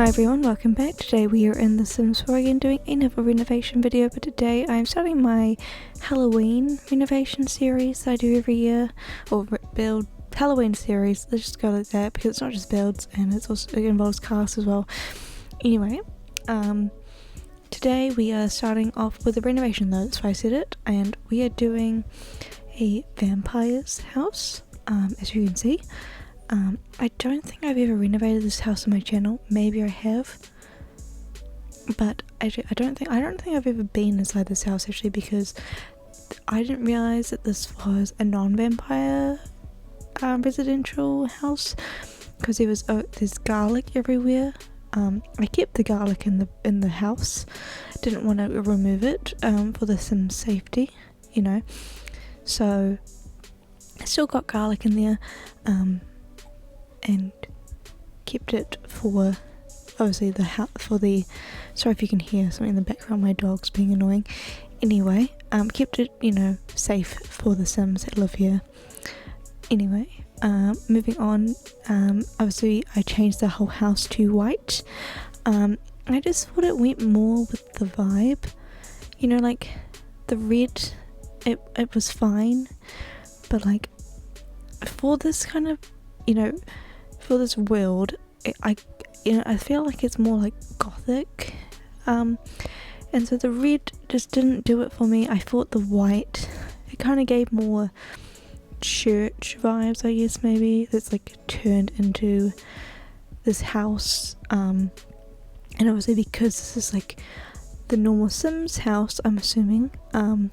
Hi everyone, welcome back. Today we are in The Sims 4 again doing another renovation video, but today I'm starting my Halloween renovation series that I do every year, or build Halloween series. Let's just go like that because it's not just builds and it involves casts as well. Anyway, today we are starting off with a renovation though, that's why I said it, and we are doing a vampire's house, as you can see. I don't think I've ever renovated this house on my channel. Maybe I have, but actually I don't think I've ever been inside this house actually, because I didn't realize that this was a non-vampire residential house, because there's garlic everywhere. I kept the garlic in the house. Didn't want to remove it for the Sims safety, you know. So I still got garlic in there. And kept it for obviously sorry if you can hear something in the background, my dog's being annoying. Anyway, kept it, you know, safe for the Sims that live here. Anyway, moving on, obviously I changed the whole house to white. I just thought it went more with the vibe, you know, like the red, it was fine, but like for this kind of, you know, for this world, I feel like it's more like gothic, and so the red just didn't do it for me. I thought the white, it kind of gave more church vibes, I guess, maybe, that's like turned into this house, and obviously because this is like the normal Sims house, I'm assuming, I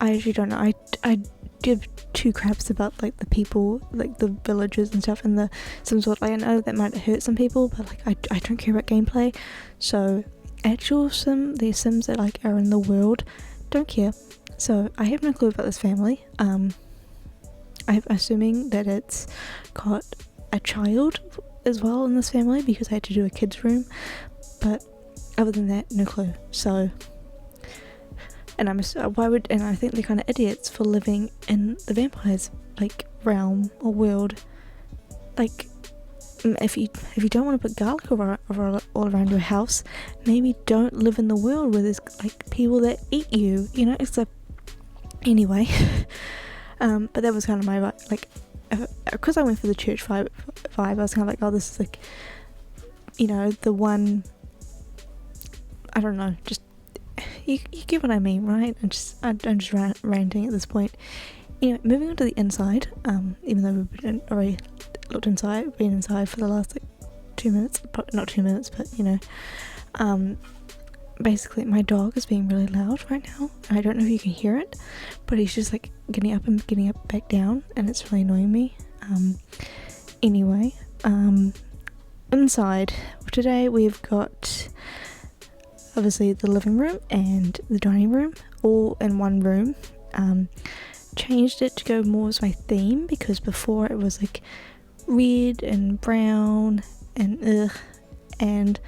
actually don't know, I give two craps about like the people, like the villagers and stuff in the Sims world. Like, I know that might hurt some people, but like I don't care about gameplay. So actual the Sims that like are in the world, don't care. So I have no clue about this family. I'm assuming that it's got a child as well in this family, because I had to do a kids room, but other than that, no clue. So, and I think they're kind of idiots for living in the vampires like realm or world. Like, if you don't want to put garlic all around your house, maybe don't live in the world where there's like people that eat you, you know. It's like, anyway, but that was kind of my vibe. Like, because I went for the church vibe, I was kind of like, oh, this is like, you know, the one, I don't know, just you get what I mean, right? I'm just ranting at this point. Anyway, moving on to the inside, even though we've already been inside for the last like 2 minutes, not 2 minutes, but you know, basically my dog is being really loud right now. I don't know if you can hear it, but he's just like getting up back down, and it's really annoying me. Anyway, inside today we've got obviously the living room and the dining room all in one room. Changed it to go more as my theme, because before it was like red and brown and and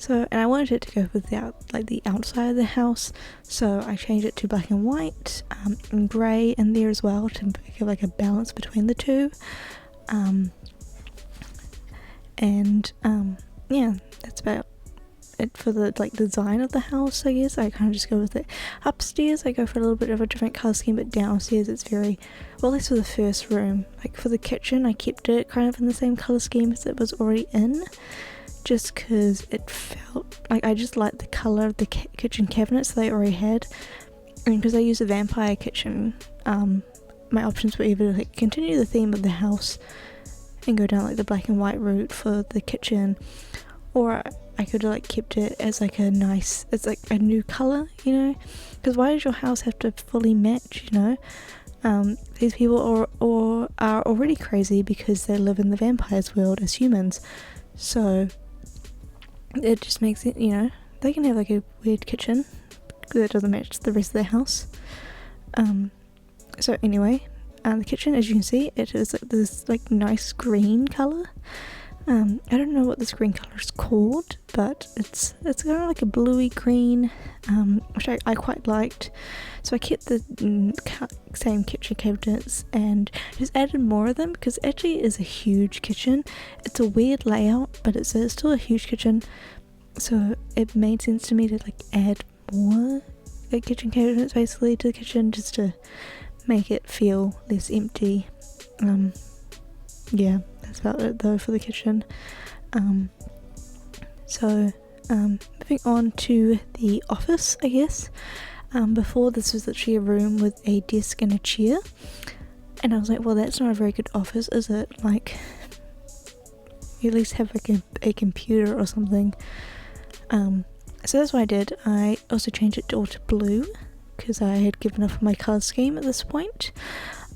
I wanted it to go with the outside of the house, so I changed it to black and white, and grey in there as well, to give like a balance between the two. Yeah, that's about it for the like design of the house, I guess. I kind of just go with it. Upstairs I go for a little bit of a different colour scheme, but downstairs it's very, well, at least for the first room, like for the kitchen I kept it kind of in the same colour scheme as it was already in, just because it felt like I just liked the colour of the kitchen cabinets they already had. And because I use a vampire kitchen, my options were either to like continue the theme of the house and go down like the black and white route for the kitchen, or I could have like kept it as like a nice, it's like a new colour, you know, because why does your house have to fully match, you know? These people are already crazy because they live in the vampires world as humans, so it just makes it, you know, they can have like a weird kitchen that doesn't match the rest of their house. So anyway, the kitchen, as you can see, it is like this like nice green colour. I don't know what this green colour is called, but it's kind of like a bluey green, which I quite liked. So I kept the same kitchen cabinets and just added more of them, because it actually is a huge kitchen. It's a weird layout, but it's still a huge kitchen, so it made sense to me to like add more kitchen cabinets basically to the kitchen, just to make it feel less empty. Yeah, that's about it though for the kitchen. So moving on to the office, I guess. Before, this was literally a room with a desk and a chair, and I was like, well, that's not a very good office, is it? Like, you at least have like a computer or something. So that's what I did. I also changed it all to blue, because I had given up on my colour scheme at this point.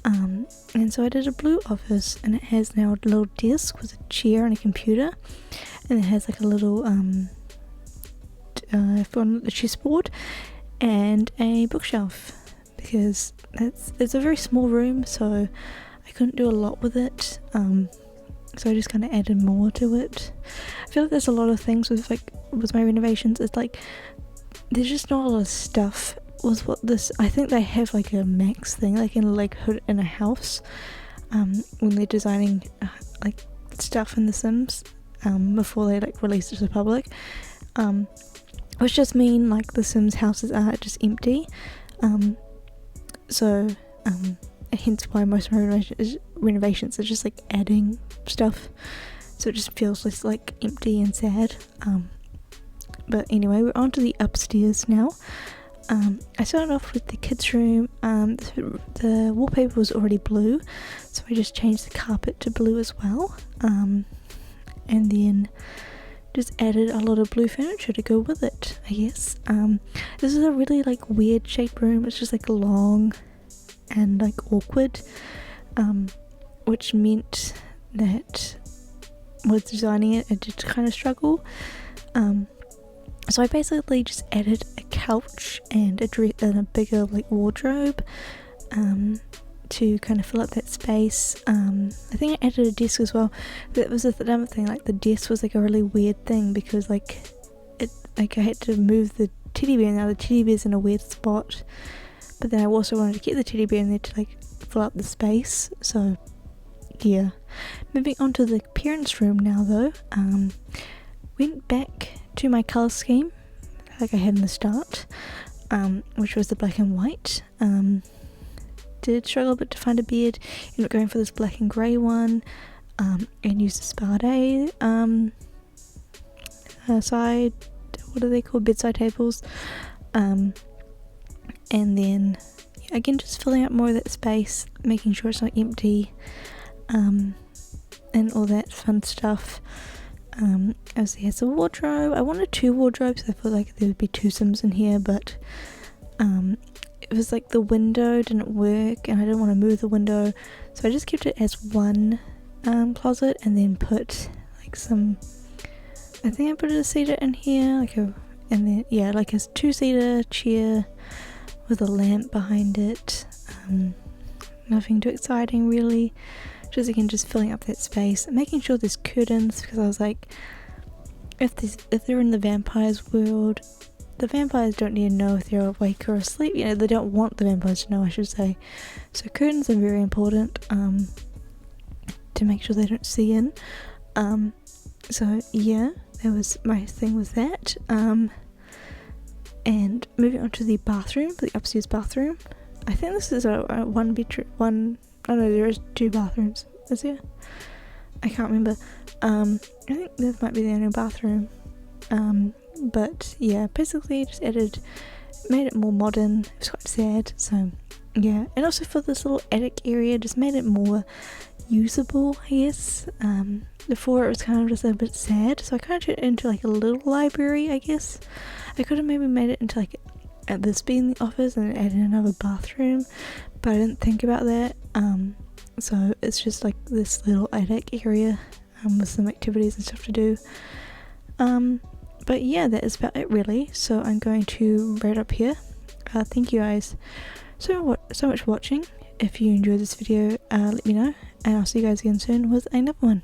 And so I did a blue office, and it has now a little desk with a chair and a computer, and it has like a little the chessboard and a bookshelf, because it's a very small room, so I couldn't do a lot with it. So I just kind of added more to it. I feel like there's a lot of things with my renovations. It's like there's just not a lot of stuff. I think they have like a max thing they can like put in a house when they're designing like stuff in The Sims before they like release it to the public, which just mean like The Sims houses are just empty, so hence why most renovations are just like adding stuff, so it just feels less like empty and sad. But anyway, we're on to the upstairs now. I started off with the kids' room. The wallpaper was already blue, so I just changed the carpet to blue as well, and then just added a lot of blue furniture to go with it, I guess. This is a really like weird shaped room. It's just like long and like awkward, which meant that with designing it, I did kind of struggle. So I basically just added a couch and a bigger like wardrobe to kind of fill up that space. I think I added a desk as well. That was another thing, like the desk was like a really weird thing, because I had to move the teddy bear. Now the teddy bear's in a weird spot, but then I also wanted to get the teddy bear in there to like fill up the space. So yeah, moving on to the parents' room now though. Went back to my colour scheme like I had in the start, which was the black and white. Did struggle a bit to find a bed. Ended up going for this black and grey one, and used the Sparday side, what are they called, bedside tables, and then again just filling up more of that space, making sure it's not empty, and all that fun stuff. As he has a wardrobe. I wanted 2 wardrobes. I felt like there would be 2 Sims in here, but it was like the window didn't work, and I didn't want to move the window, so I just kept it as one closet, and then put like some. I think I put a seater in here, like a 2-seater chair with a lamp behind it. Nothing too exciting really. Just again, just filling up that space, making sure there's curtains, because I was like, if they're in the vampires world, the vampires don't need to know if they're awake or asleep. You know, they don't want the vampires to know, I should say. So curtains are very important to make sure they don't see in. So yeah, that was my thing with that. And moving on to the bathroom, the upstairs bathroom. I think this is a one bedroom. Oh no, there is 2 bathrooms. Is there? I can't remember. I think this might be the only bathroom. But yeah, basically just made it more modern. It was quite sad. So yeah, and also for this little attic area, just made it more usable, I guess. Before it was kind of just a bit sad, so I kind of turned it into like a little library, I guess. I could have maybe made it into like this being the office and added another bathroom, but I didn't think about that. So it's just like this little attic area with some activities and stuff to do. But yeah, that is about it really. So I'm going to wrap it up here. Thank you guys so much for watching. If you enjoyed this video, let me know, and I'll see you guys again soon with another one.